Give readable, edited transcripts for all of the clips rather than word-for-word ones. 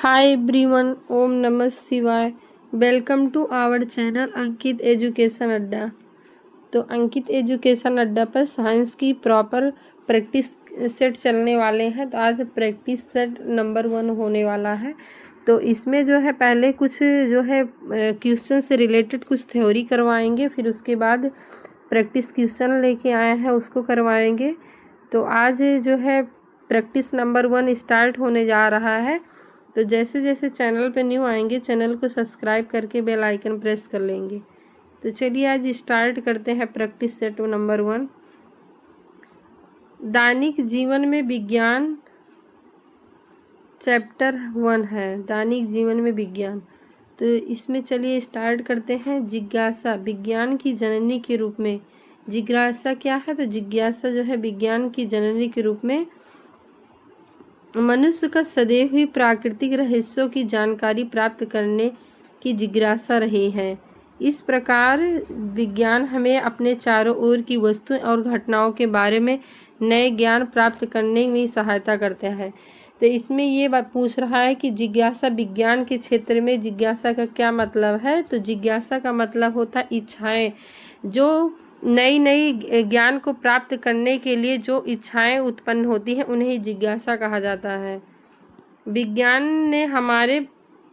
Hi everyone, Om Namah Shivaya. Welcome to our channel Ankit education अड्डा। तो अंकित education अड्डा पर साइंस की प्रॉपर प्रैक्टिस सेट चलने वाले हैं। तो आज प्रैक्टिस सेट नंबर 1 होने वाला है। तो इसमें जो है पहले कुछ जो है क्वेश्चन से रिलेटेड कुछ थ्योरी करवाएंगे, फिर उसके बाद प्रैक्टिस क्वेश्चन लेके आए हैं उसको करवाएंगे। तो आज जो है प्रैक्टिस नंबर 1 स्टार्ट होने जा रहा है। तो जैसे जैसे चैनल पे न्यू आएंगे चैनल को सब्सक्राइब करके बेल आइकन प्रेस कर लेंगे। तो चलिए आज स्टार्ट करते हैं प्रैक्टिस सेट नंबर 1। दैनिक जीवन में विज्ञान चैप्टर 1 है, दैनिक जीवन में विज्ञान। तो इसमें चलिए स्टार्ट करते हैं। जिज्ञासा विज्ञान की जननी के रूप में। जिज्ञासा क्या है? तो जिज्ञासा जो है विज्ञान की जननी के रूप में मनुष्य का सदैव ही प्राकृतिक रहस्यों की जानकारी प्राप्त करने की जिज्ञासा रही है। इस प्रकार विज्ञान हमें अपने चारों ओर की वस्तुएं और घटनाओं के बारे में नए ज्ञान प्राप्त करने में सहायता करता है। तो इसमें ये बात पूछ रहा है कि जिज्ञासा विज्ञान के क्षेत्र में जिज्ञासा का क्या मतलब है। तो जिज्ञासा का मतलब होता है इच्छाएं, जो नई नई ज्ञान को प्राप्त करने के लिए जो इच्छाएं उत्पन्न होती हैं उन्हें ही जिज्ञासा कहा जाता है। विज्ञान ने हमारे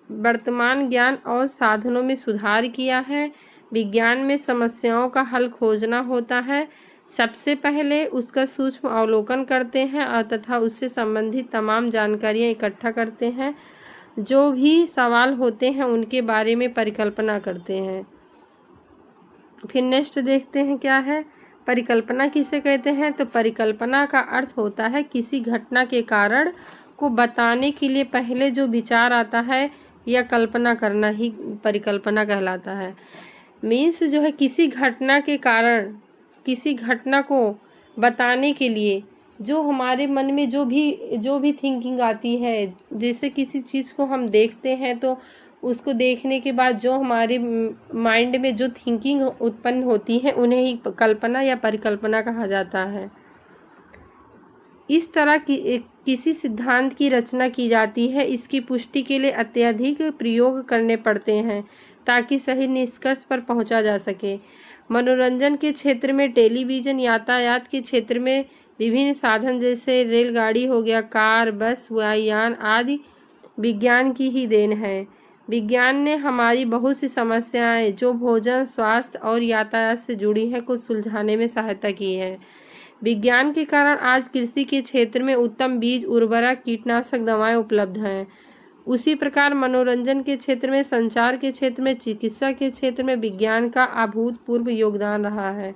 वर्तमान ज्ञान और साधनों में सुधार किया है। विज्ञान में समस्याओं का हल खोजना होता है। सबसे पहले उसका सूक्ष्म अवलोकन करते हैं और तथा उससे संबंधित तमाम जानकारियां इकट्ठा करते हैं। जो भी सवाल होते हैं उनके बारे में परिकल्पना करते हैं। फिर नेक्स्ट देखते हैं क्या है। परिकल्पना किसे कहते हैं? तो परिकल्पना का अर्थ होता है किसी घटना के कारण को बताने के लिए पहले जो विचार आता है या कल्पना करना ही परिकल्पना कहलाता है। मीन्स जो है किसी घटना के कारण, किसी घटना को बताने के लिए जो हमारे मन में जो भी थिंकिंग आती है, जैसे किसी चीज़ को हम देखते हैं तो उसको देखने के बाद जो हमारे माइंड में जो थिंकिंग उत्पन्न होती है उन्हें ही कल्पना या परिकल्पना कहा जाता है। इस तरह की किसी सिद्धांत की रचना की जाती है। इसकी पुष्टि के लिए अत्यधिक प्रयोग करने पड़ते हैं ताकि सही निष्कर्ष पर पहुंचा जा सके। मनोरंजन के क्षेत्र में टेलीविज़न, यातायात के क्षेत्र में विभिन्न साधन जैसे रेलगाड़ी हो गया, कार, बस, वायुयान आदि विज्ञान की ही देन है। विज्ञान ने हमारी बहुत सी समस्याएं जो भोजन, स्वास्थ्य और यातायात से जुड़ी हैं को सुलझाने में सहायता की है। विज्ञान के कारण आज कृषि के क्षेत्र में उत्तम बीज, उर्वरक, कीटनाशक दवाएं उपलब्ध हैं। उसी प्रकार मनोरंजन के क्षेत्र में, संचार के क्षेत्र में, चिकित्सा के क्षेत्र में विज्ञान का अभूतपूर्व योगदान रहा है।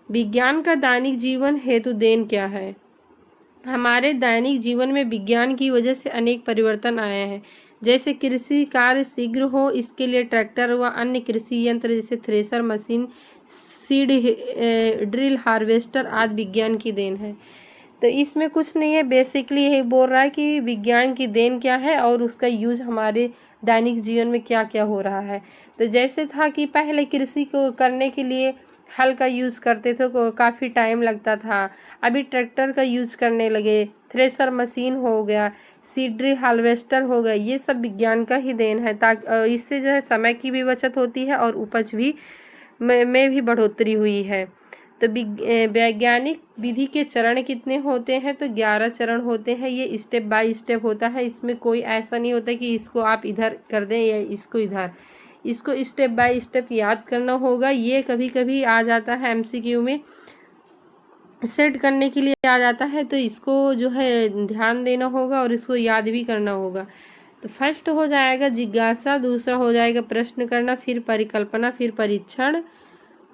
विज्ञान का दैनिक जीवन हेतु देन क्या है? हमारे दैनिक जीवन में विज्ञान की वजह से अनेक परिवर्तन आए हैं। जैसे कृषि कार्य शीघ्र हो, इसके लिए ट्रैक्टर व अन्य कृषि यंत्र जैसे thresher machine, seed drill, harvester आदि विज्ञान की देन है। तो इसमें कुछ नहीं है, बेसिकली यही बोल रहा है कि विज्ञान की देन क्या है और उसका यूज हमारे दैनिक जीवन में क्या क्या हो रहा है। तो जैसे था कि पहले कृषि को करने के लिए हल का यूज़ करते थे तो काफ़ी टाइम लगता था। अभी ट्रैक्टर का यूज करने लगे, थ्रेशर मशीन हो गया, सीड ड्रिल हार्वेस्टर हो गया, ये सब विज्ञान का ही देन है। ताकि इससे जो है समय की भी बचत होती है और उपज भी में भी बढ़ोतरी हुई है। तो वैज्ञानिक विधि के चरण कितने होते हैं? तो 11 चरण होते हैं। ये स्टेप बाय स्टेप होता है। इसमें कोई ऐसा नहीं होता कि इसको आप इधर कर दें या इसको इधर। इसको स्टेप बाय स्टेप याद करना होगा। ये कभी कभी आ जाता है एमसीक्यू में, सेट करने के लिए आ जाता है, तो इसको जो है ध्यान देना होगा और इसको याद भी करना होगा। तो फर्स्ट हो जाएगा जिज्ञासा, दूसरा हो जाएगा प्रश्न करना, फिर परिकल्पना, फिर परीक्षण,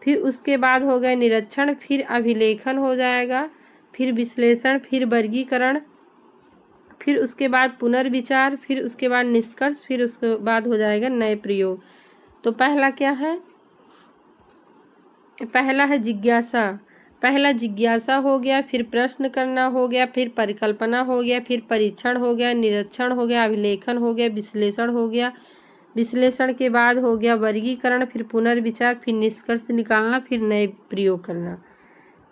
फिर उसके बाद हो गया निरीक्षण, फिर अभिलेखन हो जाएगा, फिर विश्लेषण, फिर वर्गीकरण, फिर उसके बाद पुनर्विचार, फिर उसके बाद निष्कर्ष, फिर उसके बाद हो जाएगा नए प्रयोग। तो पहला क्या है? पहला है जिज्ञासा। पहला जिज्ञासा हो गया, फिर प्रश्न करना हो गया, फिर परिकल्पना हो गया, फिर परीक्षण हो गया, निरीक्षण हो गया, अभिलेखन हो गया, विश्लेषण हो गया, विश्लेषण के बाद हो गया वर्गीकरण, फिर पुनर्विचार, फिर निष्कर्ष निकालना, फिर नए प्रयोग करना।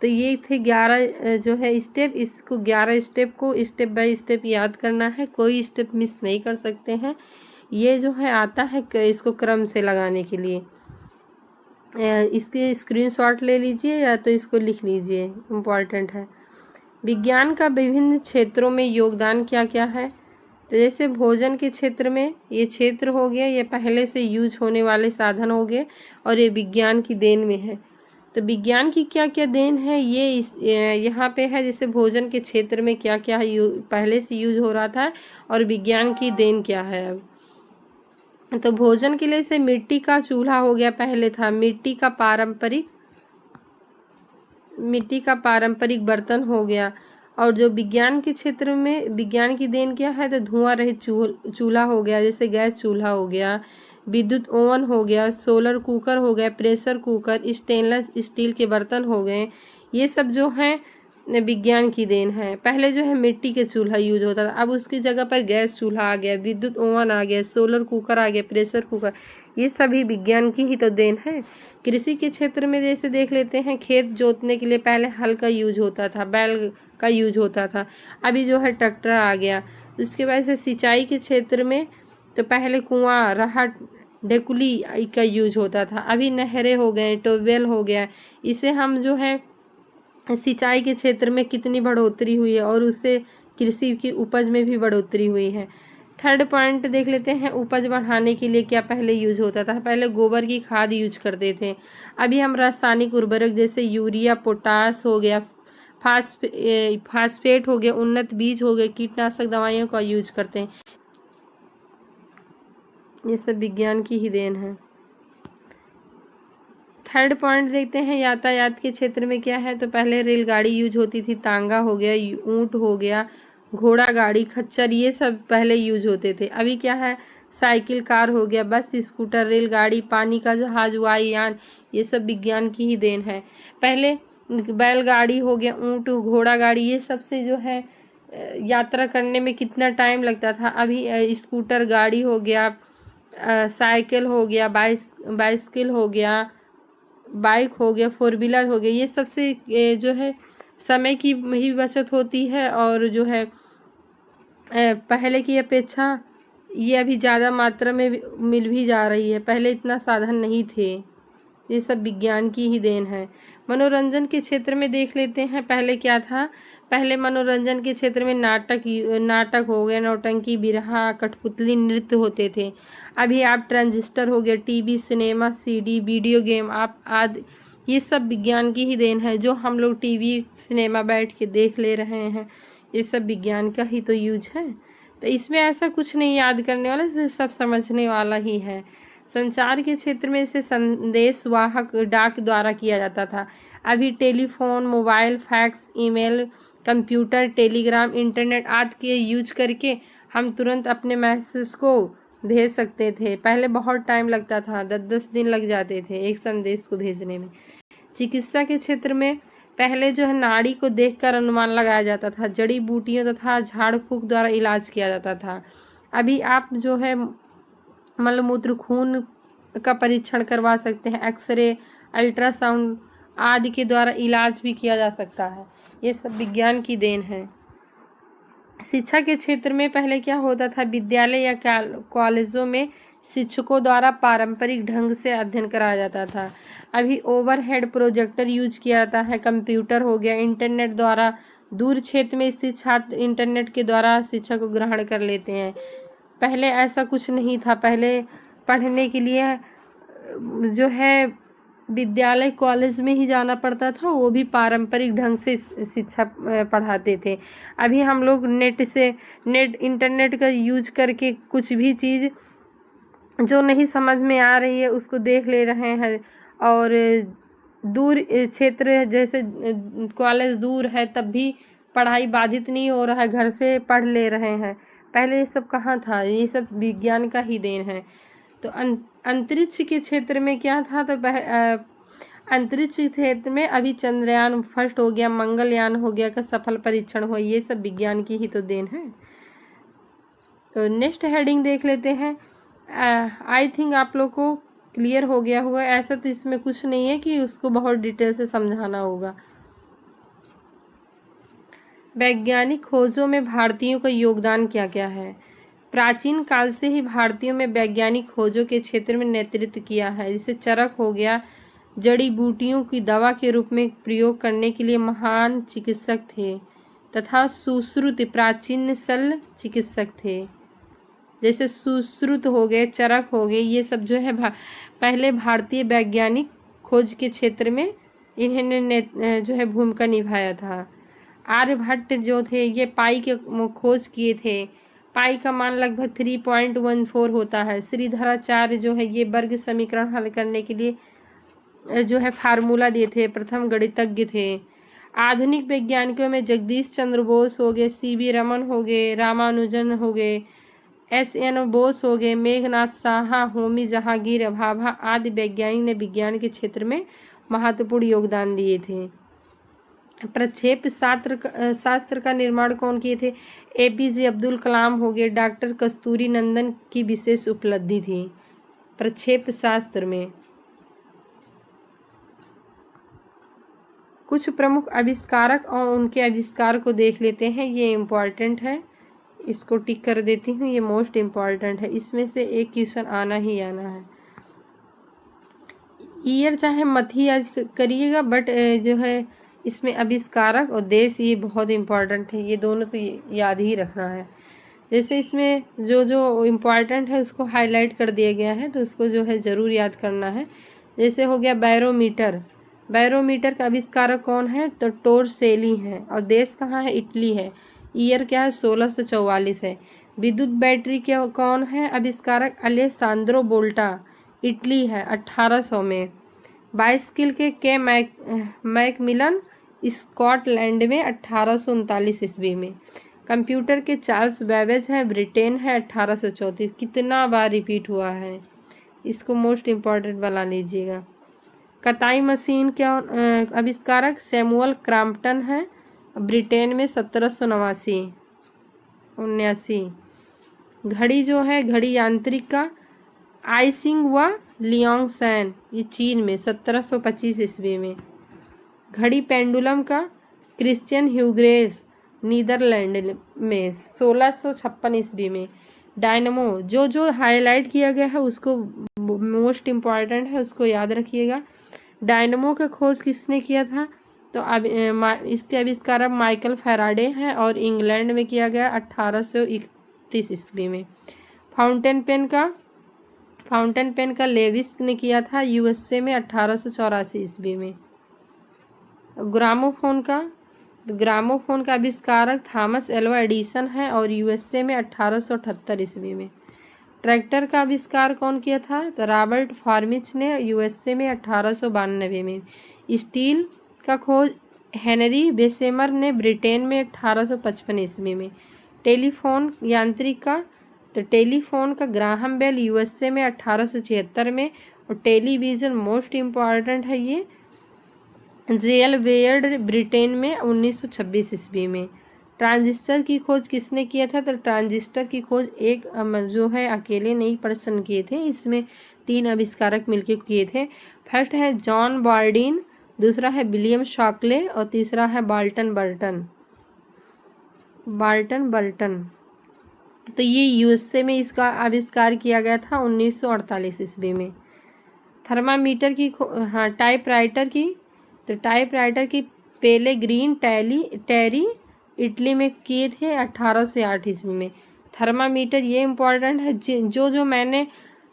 तो ये थे 11 जो है स्टेप। इसको 11 स्टेप को स्टेप बाय स्टेप याद करना है, कोई स्टेप मिस नहीं कर सकते हैं। ये जो है आता है इसको क्रम से लगाने के लिए। इसके स्क्रीनशॉट ले लीजिए या तो इसको लिख लीजिए, इम्पॉर्टेंट है। विज्ञान का विभिन्न क्षेत्रों में योगदान क्या क्या है? तो जैसे भोजन के क्षेत्र में ये क्षेत्र हो गया, ये पहले से यूज होने वाले साधन हो गए और ये विज्ञान की देन में है। तो विज्ञान की क्या क्या देन है ये यहाँ पे है। जैसे भोजन के क्षेत्र में क्या क्या पहले से यूज हो रहा था और विज्ञान की देन क्या है अब। तो भोजन के लिए से मिट्टी का चूल्हा हो गया, पहले था मिट्टी का पारंपरिक बर्तन हो गया। और जो विज्ञान के क्षेत्र में विज्ञान की देन क्या है, तो धुआं रहित चूल्हा हो गया, जैसे गैस चूल्हा हो गया, विद्युत ओवन हो गया, सोलर कुकर हो गया, प्रेशर कुकर, स्टेनलेस स्टील के बर्तन हो गए। ये सब जो हैं विज्ञान की देन है। पहले जो है मिट्टी के चूल्हा यूज होता था, अब उसकी जगह पर गैस चूल्हा आ गया, विद्युत ओवन आ गया, सोलर कुकर आ गया, प्रेशर कुकर, ये सभी विज्ञान की ही तो देन है। कृषि के क्षेत्र में जैसे देख लेते हैं, खेत जोतने के लिए पहले हल का यूज होता था, बैल का यूज होता था, अभी जो है ट्रैक्टर आ गया। उसके बाद से सिंचाई के क्षेत्र में तो पहले कुआं, राहट, ढेकुली का यूज होता था, अभी नहरें हो गए, ट्यूबवेल हो गया। इसे हम जो है सिंचाई के क्षेत्र में कितनी बढ़ोतरी हुई है और उससे कृषि की उपज में भी बढ़ोतरी हुई है। थर्ड पॉइंट देख लेते हैं, उपज बढ़ाने के लिए क्या पहले यूज होता था? पहले गोबर की खाद यूज करते थे, अभी हम रासायनिक उर्वरक जैसे यूरिया, पोटास हो गया, फास्फेट हो गया, उन्नत बीज हो गए, कीटनाशक दवाइयों का यूज करते हैं। ये सब विज्ञान की ही देन है। थर्ड पॉइंट देखते हैं, यातायात के क्षेत्र में क्या है। तो पहले रेलगाड़ी यूज होती थी, तांगा हो गया, ऊंट हो गया, घोड़ा गाड़ी, खच्चर, ये सब पहले यूज होते थे। अभी क्या है, साइकिल, कार हो गया, बस, स्कूटर, रेलगाड़ी, पानी का जहाज, वायुयान, ये सब विज्ञान की ही देन है। पहले बैलगाड़ी हो गया, ऊंट, घोड़ा गाड़ी, ये सब से जो है यात्रा करने में कितना टाइम लगता था, अभी स्कूटर गाड़ी हो गया, साइकिल हो गया, बाइसिकल हो गया, बाइक हो गया, फोर व्हीलर हो गया, ये सबसे जो है समय की ही बचत होती है और जो है पहले की अपेक्षा ये अभी ज़्यादा मात्रा में मिल भी जा रही है, पहले इतना साधन नहीं थे। ये सब विज्ञान की ही देन है। मनोरंजन के क्षेत्र में देख लेते हैं, पहले क्या था। पहले मनोरंजन के क्षेत्र में नाटक हो गया, नौटंकी, बिरहा, कठपुतली, नृत्य होते थे। अभी आप ट्रांजिस्टर हो गया, TV, cinema, CD, video game आप आदि, ये सब विज्ञान की ही देन है। जो हम लोग टीवी सिनेमा बैठ के देख ले रहे हैं, ये सब विज्ञान का ही तो यूज है। तो इसमें ऐसा कुछ नहीं याद करने वाला, सब समझने वाला ही है। संचार के क्षेत्र में इसे संदेश वाहक डाक द्वारा किया जाता था, अभी telephone, mobile, fax, email, computer, Telegram, internet आदि के यूज करके हम तुरंत अपने मैसेज को भेज सकते थे। पहले बहुत टाइम लगता था, 10-10 दिन लग जाते थे एक संदेश को भेजने में। चिकित्सा के क्षेत्र में पहले जो है नाड़ी को देखकर अनुमान लगाया जाता था, जड़ी बूटियों तथा झाड़ फूक द्वारा इलाज किया जाता था। अभी आप जो है मलमूत्र, खून का परीक्षण करवा सकते हैं, एक्सरे, अल्ट्रासाउंड आदि के द्वारा इलाज भी किया जा सकता है। ये सब विज्ञान की देन है। शिक्षा के क्षेत्र में पहले क्या होता था, विद्यालय या कॉलेजों में शिक्षकों द्वारा पारंपरिक ढंग से अध्ययन कराया जाता था, अभी ओवरहेड प्रोजेक्टर यूज किया जाता है, कंप्यूटर हो गया, इंटरनेट द्वारा दूर क्षेत्र में स्थित छात्र इंटरनेट के द्वारा शिक्षा को ग्रहण कर लेते हैं। पहले ऐसा कुछ नहीं था, पहले पढ़ने के लिए जो है विद्यालय कॉलेज में ही जाना पड़ता था, वो भी पारंपरिक ढंग से शिक्षा पढ़ाते थे। अभी हम लोग नेट इंटरनेट का यूज करके कुछ भी चीज़ जो नहीं समझ में आ रही है उसको देख ले रहे हैं, और दूर क्षेत्र जैसे कॉलेज दूर है तब भी पढ़ाई बाधित नहीं हो रहा है, घर से पढ़ ले रहे हैं। पहले ये सब कहाँ था, ये सब विज्ञान का ही देन है। तो अंतरिक्ष के क्षेत्र में क्या था, तो अंतरिक्ष क्षेत्र में अभी चंद्रयान फर्स्ट हो गया, मंगलयान हो गया का सफल परीक्षण हुआ, ये सब विज्ञान की ही तो देन है। तो नेक्स्ट हेडिंग देख लेते हैं। आई थिंक आप लोग को क्लियर हो गया होगा, ऐसा तो इसमें कुछ नहीं है कि उसको बहुत डिटेल से समझाना होगा। वैज्ञानिक खोजों में भारतीयों का योगदान क्या क्या है? प्राचीन काल से ही भारतीयों में वैज्ञानिक खोजों के क्षेत्र में नेतृत्व किया है। जैसे चरक हो गया, जड़ी बूटियों की दवा के रूप में प्रयोग करने के लिए महान चिकित्सक थे, तथा सुश्रुत प्राचीन शल्य चिकित्सक थे। जैसे सुश्रुत हो गए, चरक हो गए, ये सब जो है पहले भारतीय वैज्ञानिक खोज के क्षेत्र में इन्होंने जो है भूमिका निभाया था। आर्यभट्ट जो थे ये पाई के खोज किए थे। पाई का मान लगभग 3.14 होता है। श्रीधराचार्य जो है ये वर्ग समीकरण हल करने के लिए जो है फार्मूला दिए थे, प्रथम गणितज्ञ थे। आधुनिक वैज्ञानिकों में जगदीश चंद्र बोस हो गए, सीवी रमन हो गए, रामानुजन हो गए, एसएन बोस हो गए, मेघनाथ साहा, होमी जहांगीर भाभा आदि वैज्ञानिक ने विज्ञान के क्षेत्र में महत्वपूर्ण योगदान दिए थे। प्रक्षेप शास्त्र का निर्माण कौन किए थे? एपीजे अब्दुल कलाम हो गए। डॉक्टर कस्तूरी नंदन की विशेष उपलब्धि थी प्रक्षेप शास्त्र में। कुछ प्रमुख आविष्कारक और उनके आविष्कार को देख लेते हैं। ये इम्पॉर्टेंट है, इसको टिक कर देती हूँ, ये मोस्ट इम्पॉर्टेंट है। इसमें से एक क्वेश्चन आना ही आना है। ईयर चाहे मत ही याद करिएगा, बट जो है इसमें आविष्कारक और देश ये बहुत इम्पॉर्टेंट है, ये दोनों तो याद ही रखना है। जैसे इसमें जो जो इम्पॉर्टेंट है उसको हाईलाइट कर दिया गया है, तो उसको जो है ज़रूर याद करना है। जैसे हो गया बैरोमीटर। बैरोमीटर का आविष्कारक कौन है? तो टोरसेली है। और देश कहाँ है? इटली है। ईयर क्या है? 1644 है। विद्युत बैटरी क्या कौन है आविष्कारक? अलेसांद्रो वोल्टा, इटली है, 1800 में। बाइसिकल के मैकमिलन स्कॉटलैंड में 1839 ईस्वी में। कंप्यूटर के चार्ल्स बेबेज है, ब्रिटेन है, 1834। कितना बार रिपीट हुआ है, इसको मोस्ट इम्पॉर्टेंट बना लीजिएगा। कताई मशीन क्या आविष्कारक? सैमुअल क्रॉम्पटन है, ब्रिटेन में, 1789। घड़ी जो है, घड़ी यांत्रिक का आइसिंग व लियांगशैन, ये चीन में, 1725 ईस्वी में। घड़ी पेंडुलम का क्रिश्चियन ह्यूग्रेस, नीदरलैंड में, 1656 ईस्वी में। डायनमो जो जो हाईलाइट किया गया है उसको मोस्ट इम्पॉर्टेंट है, उसको याद रखिएगा। डायनमो का खोज किसने किया था? तो अब इसके आविष्कारक माइकल फैराडे हैं और इंग्लैंड में किया गया 1831 ईस्वी में। फाउंटेन पेन का लेविस ने किया था यूएसए में 1884 ईस्वी में। ग्रामोफोन का आविष्कारक थॉमस एल्वा एडिसन है और यूएसए में 1878 ईस्वी में। ट्रैक्टर का आविष्कार कौन किया था? तो रॉबर्ट फॉर्मिच ने यूएसए में 1892 में। स्टील का खोज हेनरी बेसेमर ने ब्रिटेन में 1855 ईस्वी में। टेलीफोन यांत्रिक का, तो टेलीफोन का ग्राहम बेल यूएसए में 1876 में। और टेलीविज़न मोस्ट इम्पॉर्टेंट है ये, जेल वेयर्ड ब्रिटेन में 1926 ईस्वी में। ट्रांजिस्टर की खोज किसने किया था? तो ट्रांजिस्टर की खोज एक जो है अकेले नहीं पर्सन किए थे, इसमें 3 आविष्कारक मिलकर किए थे। फर्स्ट है जॉन बार्डिन, दूसरा है विलियम शॉकले और तीसरा है बाल्टन बर्टन। तो ये यूएसए में इसका आविष्कार किया गया था 1948 ईस्वी में। थर्मामीटर की टाइपराइटर की, तो टाइपराइटर की पेलेग्रीन टेरी इटली में किए थे 1808 ईस्वी में। थर्मामीटर ये इम्पॉर्टेंट है, जो जो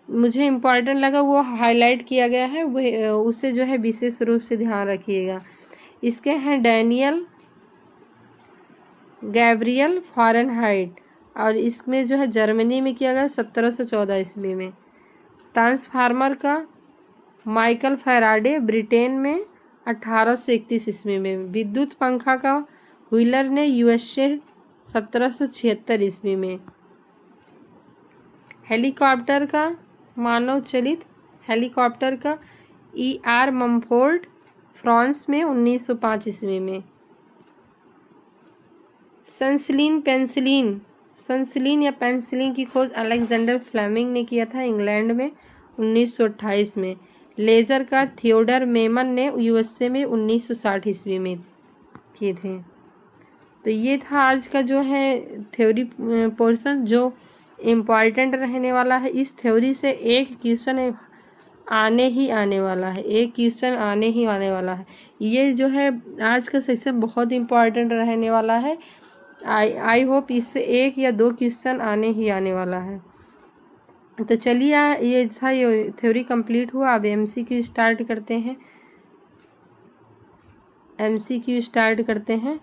मुझे इम्पॉर्टेंट लगा वो हाईलाइट किया गया है, वो उसे जो है विशेष रूप से ध्यान रखिएगा। इसके हैं डैनियल गैब्रियल फ़ारेनहाइट और इसमें जो है जर्मनी में किया गया 1714 ईस्वी में। ट्रांसफार्मर का माइकल फैराडे, ब्रिटेन में, 1831 ईस्वी में। विद्युत पंखा का व्हीलर ने यूएसए 1776 ईस्वी में। हेलीकॉप्टर का मानव चलित हेलीकॉप्टर का ER मम्फोर्ड, फ्रांस में, 1905 ईस्वी में। सनसिलीन या पेंसिलिन की खोज अलेक्जेंडर फ्लेमिंग ने किया था इंग्लैंड में 1928 में। लेज़र का थियोडर मेमन ने यूएसए में 1960 ईस्वी में किए थे। तो ये था आज का जो है थ्योरी पोर्शन, जो इम्पॉर्टेंट रहने वाला है। इस थ्योरी से एक क्वेश्चन आने ही आने वाला है, एक क्वेश्चन आने ही आने वाला है। ये जो है आज का सेशन बहुत इम्पॉर्टेंट रहने वाला है। आई होप इससे एक या दो क्वेश्चन आने ही आने वाला है। तो चलिए ये था, ये थ्योरी कंप्लीट हुआ। अब एमसीक्यू स्टार्ट करते हैं। एमसीक्यू स्टार्ट करते हैं।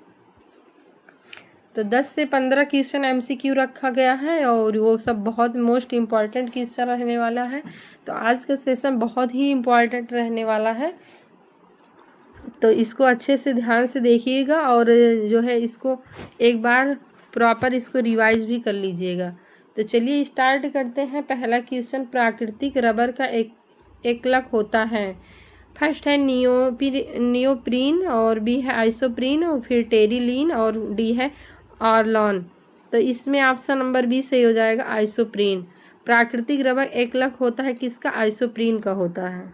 तो 10 से 15 क्वेश्चन एमसीक्यू रखा गया है और वो सब बहुत मोस्ट इम्पॉर्टेंट क्वेश्चन रहने वाला है। तो आज का सेशन बहुत ही इम्पॉर्टेंट रहने वाला है, तो इसको अच्छे से ध्यान से देखिएगा और जो है इसको एक बार प्रॉपर इसको रिवाइज भी कर लीजिएगा। तो चलिए स्टार्ट करते हैं। पहला क्वेश्चन, प्राकृतिक रबर का एकलक होता है। फर्स्ट है नियोप्रीन और बी है आइसोप्रीन और फिर टेरिलीन और डी है ऑरलॉन। तो इसमें ऑप्शन नंबर बी सही हो जाएगा, आइसोप्रीन। प्राकृतिक रबर एकलक होता है किसका? आइसोप्रीन का होता है।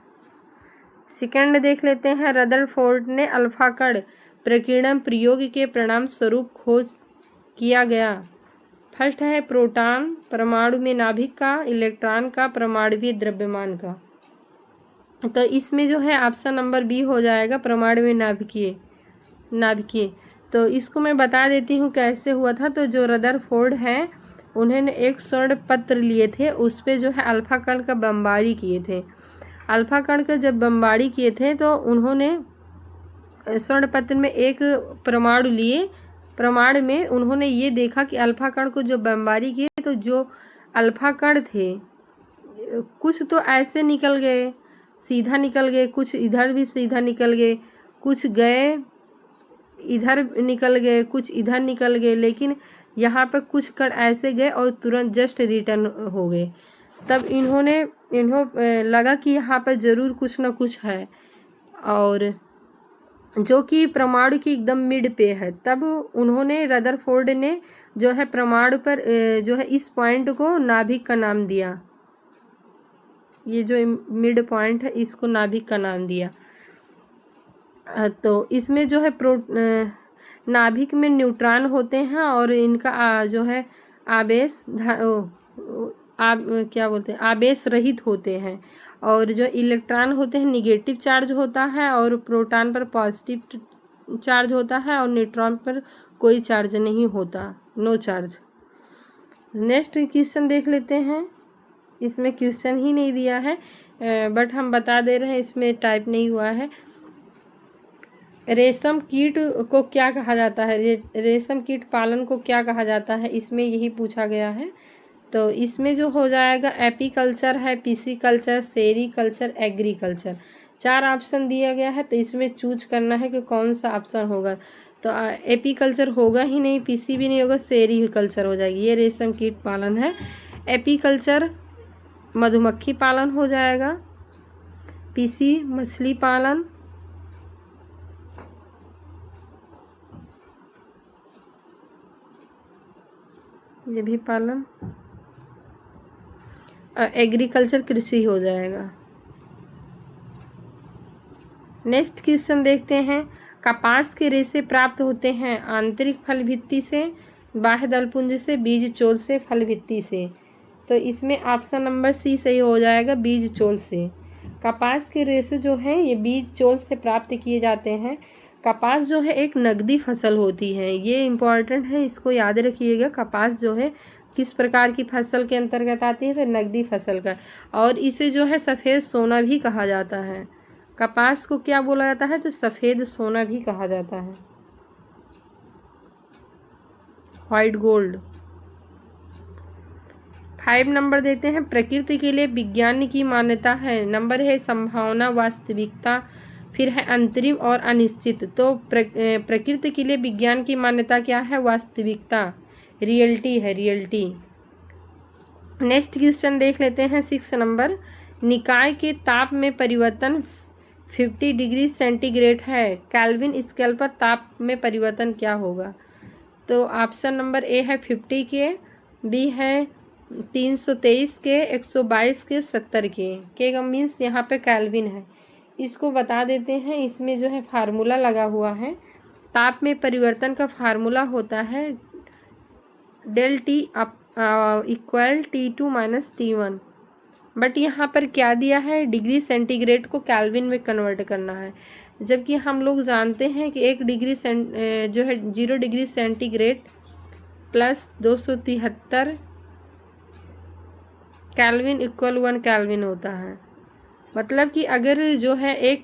सेकंड देख लेते हैं, रदरफोर्ड ने अल्फा कण प्रकीर्णन प्रयोग के परिणाम स्वरूप खोज किया गया। फर्स्ट है प्रोटॉन परमाणु में नाभिक का, इलेक्ट्रॉन का, परमाणुवीय द्रव्यमान का। तो इसमें जो है ऑप्शन नंबर बी हो जाएगा, परमाणु में नाभिकीय। तो इसको मैं बता देती हूँ कैसे हुआ था। तो जो रदरफोर्ड हैं उन्होंने एक स्वर्ण पत्र लिए थे, उस पे जो है अल्फा कण का बमबारी किए थे। अल्फा कण का जब बमबारी किए थे तो उन्होंने स्वर्ण पत्र में एक परमाणु लिए। परमाणु में उन्होंने ये देखा कि अल्फा कण को जो बमबारी किए तो जो अल्फा कण थे कुछ तो ऐसे निकल गए, सीधा निकल गए, कुछ इधर भी सीधा निकल गए, कुछ गए इधर निकल गए, कुछ इधर निकल गए, लेकिन यहाँ पर कुछ कण ऐसे गए और तुरंत जस्ट रिटर्न हो गए। तब इन्हों लगा कि यहाँ पर ज़रूर कुछ ना कुछ है, और जो कि परमाणु की एकदम मिड पे है। तब उन्होंने रदरफोर्ड ने जो है परमाणु पर जो है इस पॉइंट को नाभिक का नाम दिया। ये जो मिड पॉइंट है इसको नाभिक का नाम दिया। तो इसमें जो है नाभिक में न्यूट्रॉन होते हैं और इनका जो है आवेश क्या बोलते हैं, आवेश रहित होते हैं, और जो इलेक्ट्रॉन होते हैं निगेटिव चार्ज होता है और प्रोटॉन पर पॉजिटिव चार्ज होता है और न्यूट्रॉन पर कोई चार्ज नहीं होता, नो चार्ज। नेक्स्ट क्वेश्चन देख लेते हैं। इसमें क्वेश्चन ही नहीं दिया है बट हम बता दे रहे हैं, इसमें टाइप नहीं हुआ है। रेशम कीट को क्या कहा जाता है? रेशम कीट पालन को क्या कहा जाता है? इसमें यही पूछा गया है। तो इसमें जो हो जाएगा एपीकल्चर है, पिसिकल्चर, सेरीकल्चर, एग्रीकल्चर। 4 ऑप्शन दिया गया है, तो इसमें चूज करना है कि कौन सा ऑप्शन होगा। तो एपीकल्चर होगा ही नहीं, पीसी भी नहीं होगा, सेरीकल्चर हो जाएगी। ये रेशम कीट पालन है। एपीकल्चर मधुमक्खी पालन हो जाएगा, पीसी मछली पालन, ये भी पालन, एग्रीकल्चर कृषि हो जाएगा। नेक्स्ट क्वेश्चन देखते हैं। कपास के रेशे प्राप्त होते हैं आंतरिक फल भित्ति से, बाह्य दलपुंज से, बीज चोल से, फल भित्ति से। तो इसमें ऑप्शन नंबर सी सही हो जाएगा, बीज चोल से। कपास के रेशे जो हैं ये बीज चोल से प्राप्त किए जाते हैं। कपास जो है एक नगदी फसल होती है, ये इम्पॉर्टेंट है, इसको याद रखिएगा। कपास जो है किस प्रकार की फसल के अंतर्गत आती है? तो नगदी फसल का, और इसे जो है सफ़ेद सोना भी कहा जाता है। कपास को क्या बोला जाता है? तो सफ़ेद सोना भी कहा जाता है, व्हाइट गोल्ड। 5 नंबर देते हैं। प्रकृति के लिए विज्ञान की मान्यता है। नंबर है संभावना, वास्तविकता, फिर है अंतरिम और अनिश्चित। तो प्रकृति के लिए विज्ञान की मान्यता क्या है? वास्तविकता, रियलिटी है, रियलिटी। नेक्स्ट क्वेश्चन देख लेते हैं। 6 नंबर, निकाय के ताप में परिवर्तन 50 डिग्री सेंटीग्रेड है। केल्विन स्केल पर ताप में परिवर्तन क्या होगा? तो ऑप्शन नंबर ए है 50 के, बी है 323 के, 122 के, 70 के का मीन्स यहाँ पे केल्विन है। इसको बता देते हैं, इसमें जो है फार्मूला लगा हुआ है। ताप में परिवर्तन का फार्मूला होता है del T equal T2 minus T1। But यहाँ पर क्या दिया है, डिग्री सेंटीग्रेड को केल्विन में कन्वर्ट करना है, जबकि हम लोग जानते हैं कि 1 डिग्री जो है 0 degree centigrade plus 273 kelvin equal 1 kelvin होता है। मतलब कि अगर जो है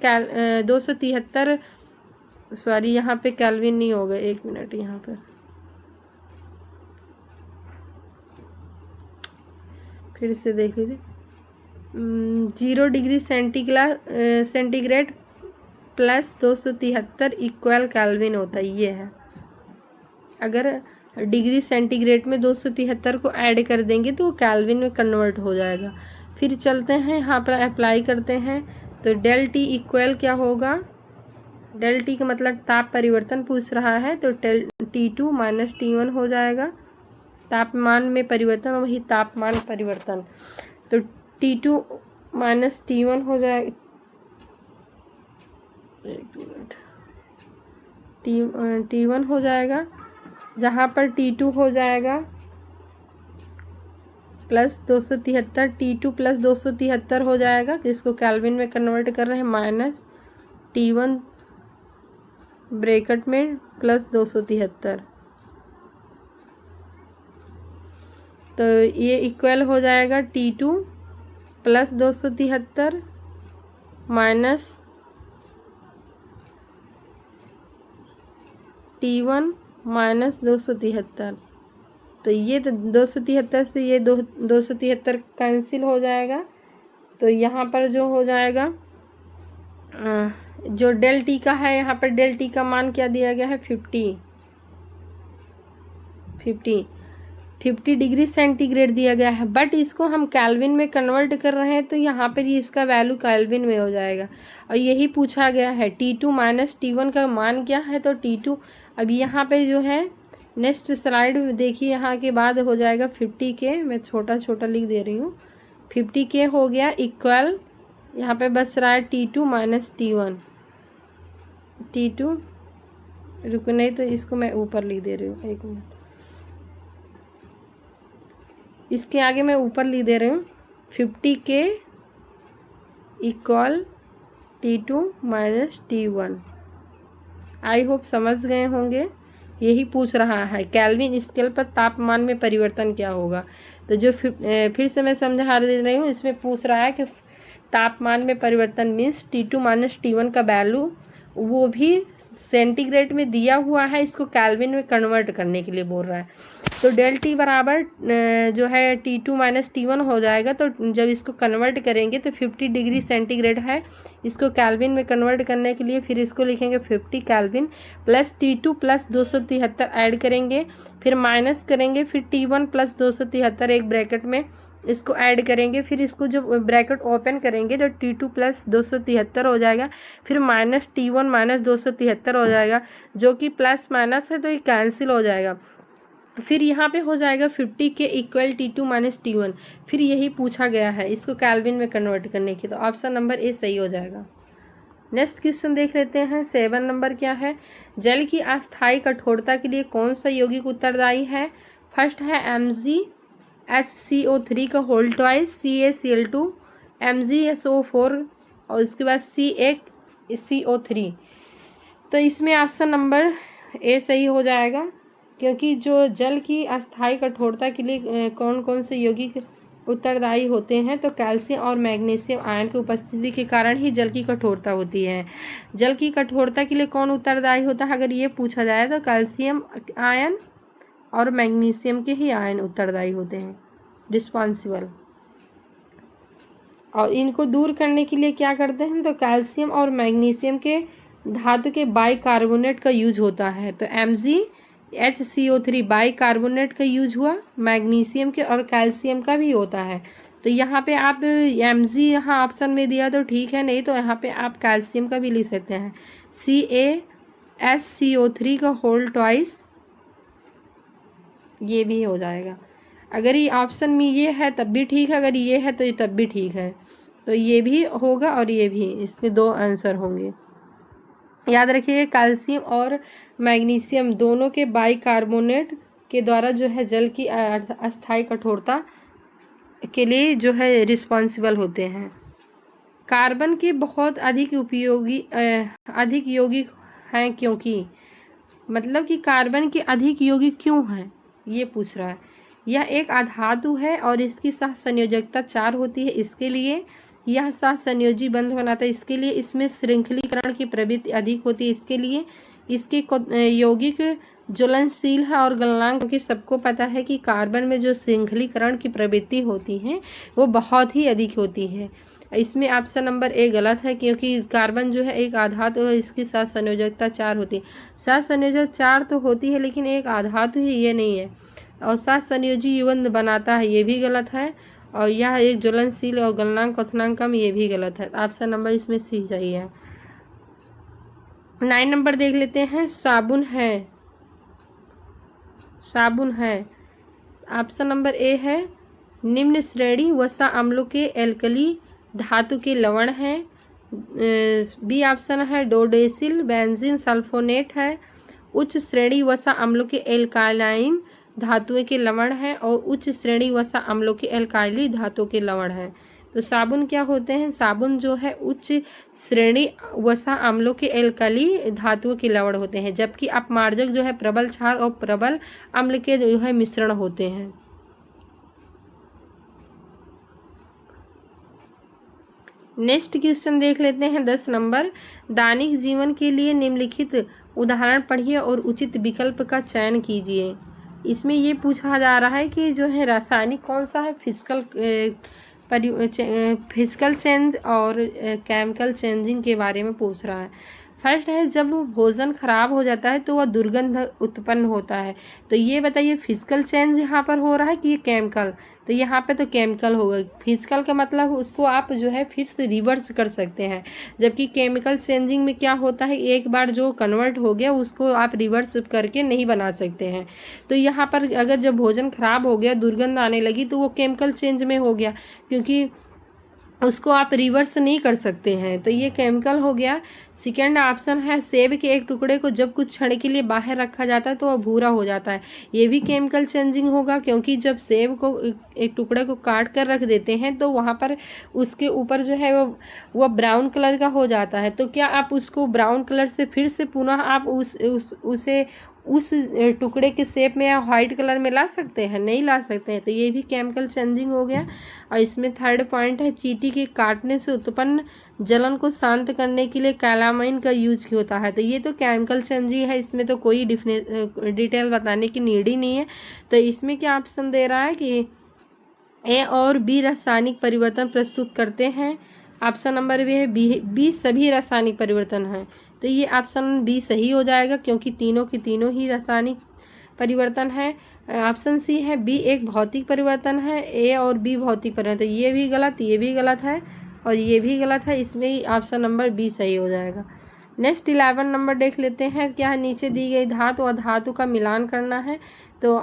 273 सॉरी यहाँ पे केल्विन नहीं होगा, 1 मिनट यहाँ पर फिर से देख लीजिए। 0 degree centigrade plus 273 equal kelvin होता है, ये है। अगर डिग्री सेंटीग्रेड में 273 को ऐड कर देंगे तो वो केल्विन में कन्वर्ट हो जाएगा। फिर चलते हैं यहाँ पर अप्लाई करते हैं, तो डेल टी इक्वल क्या होगा, डेल टी का मतलब ताप परिवर्तन पूछ रहा है, तो डेल T2 माइनस T1 हो जाएगा। तापमान में परिवर्तन वही तापमान परिवर्तन, तो T2 माइनस T1 हो जाएगा। एक मिनट, T1 हो जाएगा, जहाँ पर T2 हो जाएगा प्लस 273, T2 प्लस 273 हो जाएगा, जिसको केल्विन में कन्वर्ट कर रहे हैं, माइनस T1 ब्रैकेट में प्लस 273। तो ये इक्वल हो जाएगा T2 plus 273 minus T1 minus 273। तो ये तो 273 से ये 273 कैंसिल हो जाएगा। तो यहाँ पर जो हो जाएगा जो डेल टी का है, यहाँ पर डेल टी का मान क्या दिया गया है, 50 डिग्री सेंटीग्रेड दिया गया है। बट इसको हम केल्विन में कन्वर्ट कर रहे हैं, तो यहाँ पर ही इसका वैल्यू केल्विन में हो जाएगा। और यही पूछा गया है T2 माइनस T1 का मान क्या है, तो T2 अब यहाँ पे जो है नेक्स्ट स्लाइड देखिए, यहाँ के बाद हो जाएगा 50 के, मैं छोटा छोटा लिख दे रही हूँ, 50 के हो गया इक्वल, यहाँ पे बस रहा है T2 माइनस T1। T2 रुको, नहीं तो इसको मैं ऊपर लिख दे रही हूँ, एक मिनट, इसके आगे मैं ऊपर लिख दे रही हूँ 50 के equal T2 minus T1। I hope समझ गए होंगे। यही पूछ रहा है केल्विन स्केल पर तापमान में परिवर्तन क्या होगा। तो जो फिर से मैं समझा दे रही हूँ, इसमें पूछ रहा है कि तापमान में परिवर्तन मीन्स T2 माइनस T1 का वैल्यू वो भी सेंटीग्रेड में दिया हुआ है, इसको केल्विन में कन्वर्ट करने के लिए बोल रहा है। तो डेल टी बराबर जो है T2 माइनस T1 हो जाएगा। तो जब इसको कन्वर्ट करेंगे तो 50 डिग्री सेंटीग्रेड है, इसको केल्विन में कन्वर्ट करने के लिए फिर इसको लिखेंगे 50 kelvin plus T2 plus 273 add करेंगे, फिर माइनस करेंगे, फिर T1 प्लस 273 एक ब्रैकेट में इसको ऐड करेंगे, फिर इसको जब ब्रैकेट ओपन करेंगे तो T2 प्लस 273 हो जाएगा, फिर माइनस T1 माइनस 273 हो जाएगा, जो कि प्लस माइनस है तो ये कैंसिल हो जाएगा। फिर यहाँ पे हो जाएगा 50 के इक्वल T2 माइनस T1। फिर यही पूछा गया है इसको केल्विन में कन्वर्ट करने की, तो ऑप्शन नंबर ए सही हो जाएगा। नेक्स्ट क्वेश्चन देख लेते हैं। 7 नंबर क्या है, जल की अस्थायी कठोरता के लिए कौन सा यौगिक उत्तरदायी है। फर्स्ट है MgHCO3 का होल ट्वाइस, CaCl2, MgSO4 और उसके बाद C1CO3। तो इसमें ऑप्शन नंबर ए सही हो जाएगा, क्योंकि जो जल की अस्थायी कठोरता के लिए कौन कौन से यौगिक उत्तरदायी होते हैं, तो कैल्शियम और मैग्नीशियम आयन की उपस्थिति के कारण ही जल की कठोरता होती है। जल की कठोरता के लिए कौन उत्तरदायी होता है, अगर ये पूछा जाए तो कैल्शियम आयन और मैग्नीशियम के ही आयन उत्तरदायी होते हैं, रिस्पॉन्सिबल। और इनको दूर करने के लिए क्या करते हैं, तो कैल्शियम और मैग्नीशियम के धातु के बाइकार्बोनेट का यूज होता है। तो MgHCO3 बाइकार्बोनेट का यूज हुआ, मैग्नीशियम के और कैल्शियम का भी होता है। तो यहाँ पे आप Mg यहाँ ऑप्शन में दिया तो ठीक है, नहीं तो यहाँ पे आप कैल्शियम का भी लिख सकते हैं, CaSCO3 का होल ट्वाइस, ये भी हो जाएगा। अगर ये ऑप्शन में ये है तब भी ठीक है, अगर ये है तो ये तब भी ठीक है, तो ये भी होगा और ये भी, इसके दो आंसर होंगे। याद रखिए कैल्शियम और मैग्नीशियम दोनों के बाइकार्बोनेट के द्वारा जो है जल की अस्थायी कठोरता के लिए जो है रिस्पॉन्सिबल होते हैं। कार्बन के बहुत अधिक यौगिक हैं क्योंकि, मतलब कि कार्बन के अधिक यौगिक क्यों हैं ये पूछ रहा है। यह एक अधातु है और इसकी सह संयोजकता 4 होती है, इसके लिए यह सह संयोजी बंध बनाता है, इसके लिए इसमें श्रृंखलीकरण की प्रवृत्ति अधिक होती है, इसके लिए इसके यौगिक ज्वलनशील है और गलनांक, क्योंकि सबको पता है कि कार्बन में जो श्रृंखलीकरण की प्रवृत्ति होती है वो बहुत ही अधिक होती है। इसमें ऑप्शन नंबर ए गलत है, क्योंकि कार्बन जो है एक आधातु है, इसकी सह संयोजकता 4 होती है। सह संयोजक 4 तो होती है लेकिन एक आधातु ही ये नहीं है, और सह संयोजी युग्म बनाता है ये भी गलत है, और यह एक ज्वलनशील और गलनांक क्वथनांकम ये भी गलत है। ऑप्शन नंबर इसमें सी सही है। 9 नंबर देख लेते हैं। साबुन है, साबुन है। ऑप्शन नंबर ए है निम्न श्रेणी वसा अम्लों के एल्कली धातु के लवण हैं। बी ऑप्शन है डोडेसिल बेंजीन सल्फोनेट है। उच्च श्रेणी वसा अम्लों के एल्कालाइन धातुओं के लवण हैं और उच्च श्रेणी वसा अम्लों के एल्काइली धातुओं के लवण हैं। तो साबुन क्या होते हैं? साबुन जो है उच्च श्रेणी वसा अम्लों के एल्कली धातुओं के लवण होते हैं, जबकि अपमार्जक जो है प्रबल क्षार और प्रबल अम्ल के जो है मिश्रण होते हैं। नेक्स्ट क्वेश्चन देख लेते हैं 10 नंबर। दैनिक जीवन के लिए निम्नलिखित उदाहरण पढ़िए और उचित विकल्प का चयन कीजिए। इसमें ये पूछा जा रहा है कि जो है रासायनिक कौन सा है, फिजिकल चेंज और केमिकल चेंजिंग के बारे में पूछ रहा है। फर्स्ट है जब भोजन खराब हो जाता है तो वह दुर्गंध उत्पन्न होता है। तो ये बताइए फिजिकल चेंज यहाँ पर हो रहा है कि ये केमिकल? तो यहाँ पे तो केमिकल होगा। फिजिकल का मतलब उसको आप जो है फिर से रिवर्स कर सकते हैं, जबकि केमिकल चेंजिंग में क्या होता है, एक बार जो कन्वर्ट हो गया उसको आप रिवर्स करके नहीं बना सकते हैं। तो यहाँ पर अगर जब भोजन खराब हो गया, दुर्गंध आने लगी, तो वो केमिकल चेंज में हो गया, क्योंकि उसको आप रिवर्स नहीं कर सकते हैं, तो ये केमिकल हो गया। सेकेंड ऑप्शन है सेब के एक टुकड़े को जब कुछ क्षण के लिए बाहर रखा जाता है तो वह भूरा हो जाता है, ये भी केमिकल चेंजिंग होगा, क्योंकि जब सेब को एक टुकड़े को काट कर रख देते हैं तो वहाँ पर उसके ऊपर जो है वो ब्राउन कलर का हो जाता है। तो क्या आप उसको ब्राउन कलर से फिर से पुनः आप उसे उस टुकड़े के शेप में या वाइट कलर में ला सकते हैं? नहीं ला सकते हैं, तो ये भी केमिकल चेंजिंग हो गया। और इसमें थर्ड पॉइंट है चींटी के काटने से उत्पन्न जलन को शांत करने के लिए कैलामाइन का यूज होता है। तो ये तो केमिकल चेंजिंग है, इसमें तो कोई डिटेल बताने की नीड ही नहीं है। तो इसमें क्या ऑप्शन दे रहा है कि ए और बी रासायनिक परिवर्तन प्रस्तुत करते हैं। ऑप्शन नंबर भी है बी सभी रासायनिक परिवर्तन हैं। तो ये ऑप्शन बी सही हो जाएगा, क्योंकि तीनों की तीनों ही रासायनिक परिवर्तन है। ऑप्शन सी है बी एक भौतिक परिवर्तन है, ए और बी भौतिक परिवर्तन, ये भी गलत, ये भी गलत है और ये भी गलत है। इसमें ऑप्शन नंबर बी सही हो जाएगा। नेक्स्ट 11 नंबर देख लेते हैं। क्या है? नीचे दी गई धातु और धातु का मिलान करना है। तो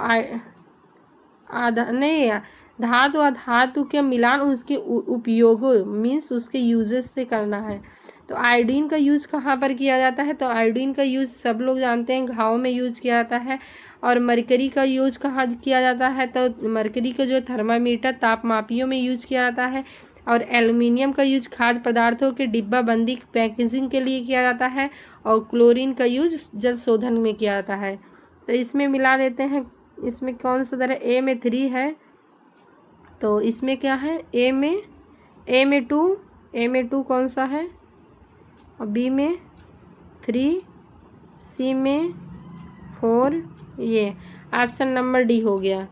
धातु और धातु के मिलान उसके उपयोग मीन्स उसके यूजेस से करना है। तो आयोडीन का यूज कहाँ पर किया जाता है? तो आयोडीन का यूज सब लोग जानते हैं, घाव में यूज किया जाता है। और मरकरी का यूज कहाँ किया जाता है? तो मरकरी का जो थर्मामीटर तापमापियों में यूज किया जाता है। और एल्युमिनियम का यूज खाद्य पदार्थों के डिब्बा बंदी पैकेजिंग के लिए किया जाता है। और क्लोरीन का यूज जल शोधन में किया जाता है। तो इसमें मिला देते हैं। इसमें कौन सा दर है? ए में 3 है, तो इसमें क्या है? ए में 2 कौन सा है? और बी में 3, सी में 4, ये ऑप्शन नंबर डी हो गया।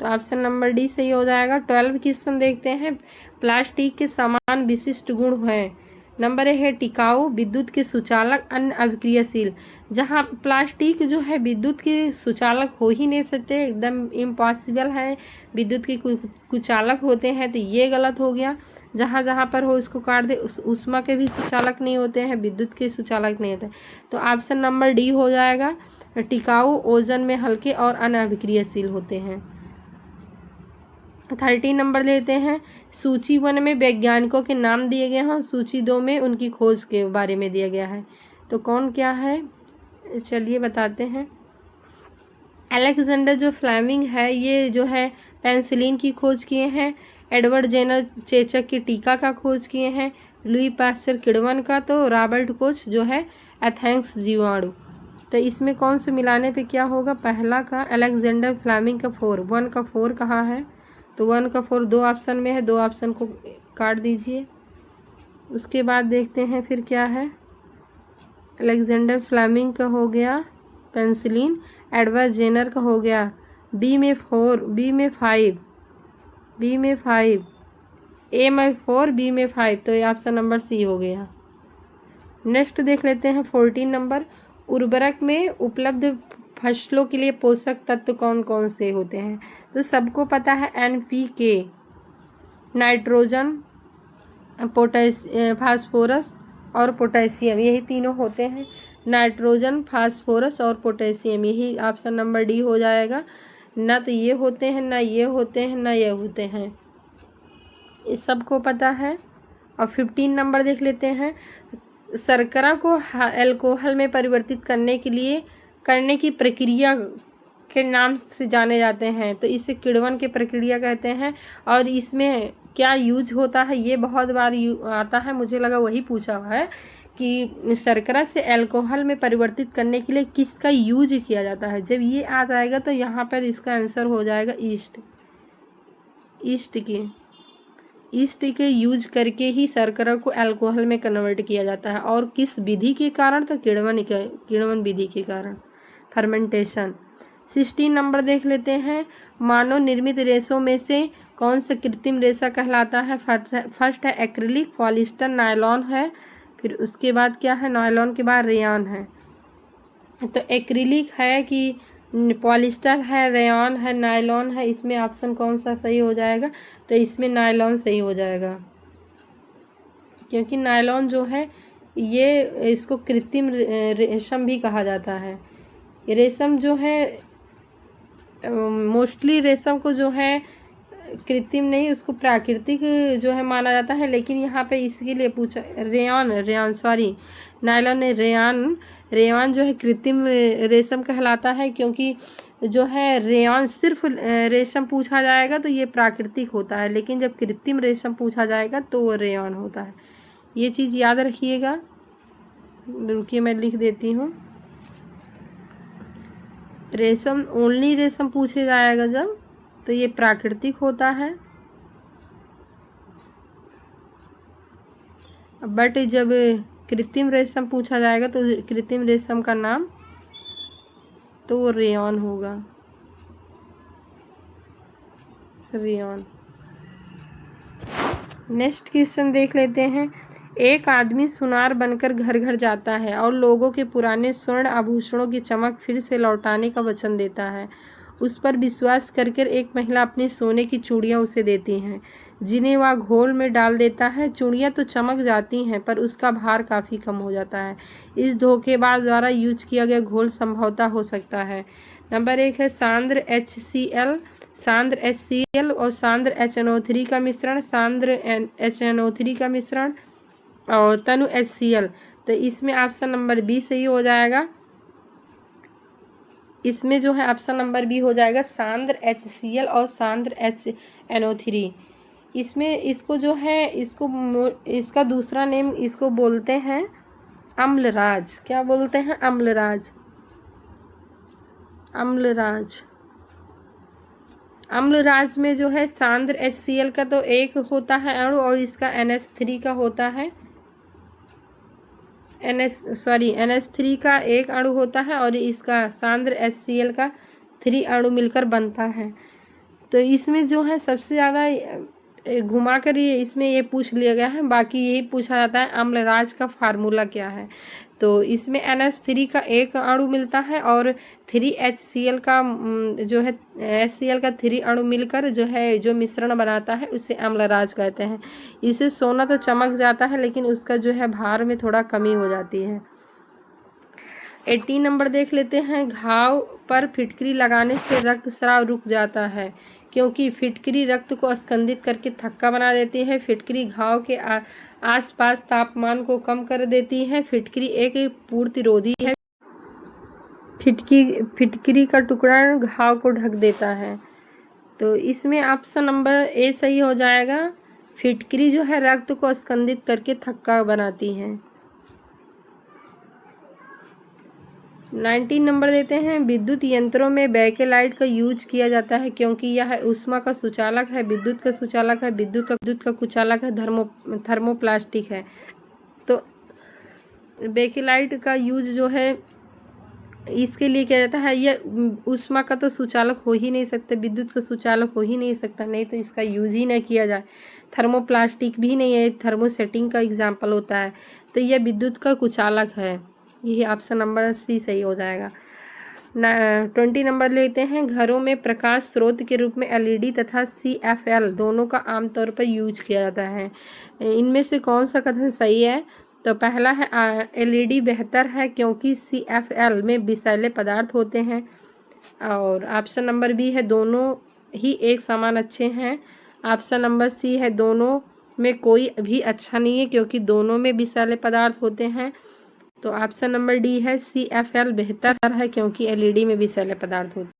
तो ऑप्शन नंबर डी सही हो जाएगा। 12 क्वेश्चन देखते हैं। प्लास्टिक के समान विशिष्ट गुण हैं। नंबर है टिकाऊ, विद्युत के सुचालक, अन्य अभिक्रियाशील। जहाँ प्लास्टिक जो है विद्युत के सुचालक हो ही नहीं सकते, एकदम इम्पॉसिबल है, विद्युत के कुचालक होते हैं, तो ये गलत हो गया। जहाँ जहाँ पर हो इसको काट दे। उष्मा के भी सुचालक नहीं होते हैं, विद्युत के सुचालक नहीं होते। तो ऑप्शन नंबर डी हो जाएगा। टिकाऊ, ओजन में हल्के और अनअभिक्रियाशील होते हैं। 13 नंबर लेते हैं। सूची 1 में वैज्ञानिकों के नाम दिए गए हैं, सूची 2 में उनकी खोज के बारे में दिया गया है। तो कौन क्या है, चलिए बताते हैं। अलेक्जेंडर जो फ्लेमिंग है ये जो है पेंसिलिन की खोज किए हैं। एडवर्ड जेनर चेचक की टीका का खोज किए हैं। लुई पास्चर किण्वन का, तो रॉबर्ट कोच जो है एथेंस जीवाणु। तो इसमें कौन से मिलाने पे क्या होगा, पहला का अलेक्जेंडर फ्लेमिंग का 4, 1 का 4 कहाँ है, तो 1 का 4 दो ऑप्शन में है, दो ऑप्शन को काट दीजिए। उसके बाद देखते हैं फिर क्या है। अलेक्जेंडर फ्लेमिंग का हो गया पेंसिलिन, एडवर्ड जेनर का हो गया बी में 4, बी में 5, बी में 5, ए में 4, बी में 5, तो ये ऑप्शन नंबर सी हो गया। नेक्स्ट देख लेते हैं 14 नंबर। उर्वरक में उपलब्ध फसलों के लिए पोषक तत्व कौन कौन से होते हैं, तो सबको पता है NPK, नाइट्रोजन, फास्फोरस और पोटेशियम, यही तीनों होते हैं। नाइट्रोजन, फास्फोरस और पोटेशियम, यही ऑप्शन नंबर डी हो जाएगा। ना तो ये होते हैं, ना ये होते हैं, ना ये होते हैं, ये सबको पता है। और 15 नंबर देख लेते हैं। शर्करा को अल्कोहल में परिवर्तित करने की प्रक्रिया के नाम से जाने जाते हैं, तो इसे किण्वन की प्रक्रिया कहते हैं। और इसमें क्या यूज होता है, ये बहुत बार आता है, मुझे लगा वही पूछा हुआ है कि शर्करा से अल्कोहल में परिवर्तित करने के लिए किसका यूज किया जाता है। जब ये आ जाएगा तो यहाँ पर इसका आंसर हो जाएगा ईस्ट के यूज करके ही शर्करा को अल्कोहल में कन्वर्ट किया जाता है। और किस विधि के कारण, तो किण्वन विधि के कारण, फर्मेंटेशन। 16 नंबर देख लेते हैं। मानव निर्मित रेशों में से कौन सा कृत्रिम रेशा कहलाता है। फर्स्ट है एक्रिलिक, पॉलिस्टर, नायलॉन है, फिर उसके बाद क्या है, नायलॉन के बाद रेयान है। तो एक्रिलिक है कि पॉलिस्टर है, रेयान है, नायलॉन है, इसमें ऑप्शन कौन सा सही हो जाएगा, तो इसमें नायलॉन सही हो जाएगा, क्योंकि नायलॉन जो है ये इसको कृत्रिम रेशम भी कहा जाता है। रेशम जो है मोस्टली रेशम को जो है कृत्रिम नहीं, उसको प्राकृतिक जो है माना जाता है, लेकिन यहाँ पे इसके लिए पूछा नायलॉन ने रेयान जो है कृत्रिम रेशम कहलाता है, क्योंकि जो है रेयान सिर्फ रेशम पूछा जाएगा तो ये प्राकृतिक होता है, लेकिन जब कृत्रिम रेशम पूछा जाएगा तो वो रेयान होता है। ये चीज़ याद रखिएगा। रुकिए मैं लिख देती हूँ। रेशम ओनली रेशम पूछे जाएगा जब, तो ये प्राकृतिक होता है, बट जब कृत्रिम रेशम पूछा जाएगा तो कृत्रिम रेशम का नाम तो वो रेयान होगा, रेयान। नेक्स्ट क्वेश्चन देख लेते हैं। एक आदमी सुनार बनकर घर घर जाता है और लोगों के पुराने स्वर्ण आभूषणों की चमक फिर से लौटाने का वचन देता है। उस पर विश्वास करके एक महिला अपनी सोने की चूड़ियाँ उसे देती हैं, जिन्हें वह घोल में डाल देता है। चूड़ियाँ तो चमक जाती हैं, पर उसका भार काफ़ी कम हो जाता है। इस धोखेबाज द्वारा यूज किया गया घोल संभवतः हो सकता है। नंबर 1 है सांद्र HCl और सांद्र HNO3 का मिश्रण, सांद्र HNO3 का मिश्रण और तनु HCl। तो इसमें ऑप्शन नंबर बी सही हो जाएगा। इसमें जो है ऑप्शन नंबर बी हो जाएगा, सांद्र HCl और सांद्र HNO3। इसमें इसको जो है इसका दूसरा नेम इसको बोलते हैं अम्लराज। क्या बोलते हैं, अम्लराज। अम्लराज में जो है सांद्र HCl का तो एक होता है अणु और इसका NH3 का होता है, NH3 का एक अणु होता है और इसका सांद्र HCl का 3 अणु मिलकर बनता है। तो इसमें जो है सबसे ज़्यादा घुमा कर इसमें ये पूछ लिया गया है, बाकी यही पूछा जाता है अम्लराज का फार्मूला क्या है। तो इसमें NH3 का एक अणु मिलता है और 3HCl का जो है HCl का 3 अणु मिलकर जो मिश्रण बनाता है उसे अम्लराज कहते हैं। इसे सोना तो चमक जाता है, लेकिन उसका जो है भार में थोड़ा कमी हो जाती है। 18 नंबर देख लेते हैं। घाव पर फिटकरी लगाने से रक्तस्राव रुक जाता है, क्योंकि फिटकरी रक्त को स्कंदित करके थक्का बना देती है। फिटकरी घाव के आसपास तापमान को कम कर देती है। फिटकरी एक प्रतिरोधी है। फिटकरी का टुकड़ा घाव को ढक देता है। तो इसमें ऑप्शन नंबर ए सही हो जाएगा। फिटकरी जो है रक्त को स्कंदित करके थक्का बनाती है। 19 नंबर देते हैं। विद्युत यंत्रों में बैकेलाइट का यूज किया जाता है क्योंकि यह ऊष्मा का सुचालक है, विद्युत का सुचालक है, विद्युत का कुचालक है, थर्मोप्लास्टिक है। तो बैकेलाइट का यूज जो है इसके लिए किया जाता है। यह ऊष्मा का तो सुचालक हो ही नहीं सकता, विद्युत का सुचालक हो ही नहीं सकता, नहीं तो इसका यूज ही ना किया जाए। थर्मोप्लास्टिक भी नहीं है, थर्मोसेटिंग का एग्जाम्पल होता है। तो यह विद्युत का कुचालक है। यही ऑप्शन नंबर सी सही हो जाएगा। 20 नंबर लेते हैं। घरों में प्रकाश स्रोत के रूप में एलईडी तथा CFL दोनों का आमतौर पर यूज किया जाता है। इनमें से कौन सा कथन सही है? तो पहला है एलईडी बेहतर है क्योंकि CFL में विषैले पदार्थ होते हैं। और ऑप्शन नंबर बी है दोनों ही एक समान अच्छे हैं। ऑप्शन नंबर सी है दोनों में कोई भी अच्छा नहीं है क्योंकि दोनों में विषैले पदार्थ होते हैं। तो ऑप्शन नंबर डी है CFL बेहतर है क्योंकि एलईडी में विषैले पदार्थ होते हैं।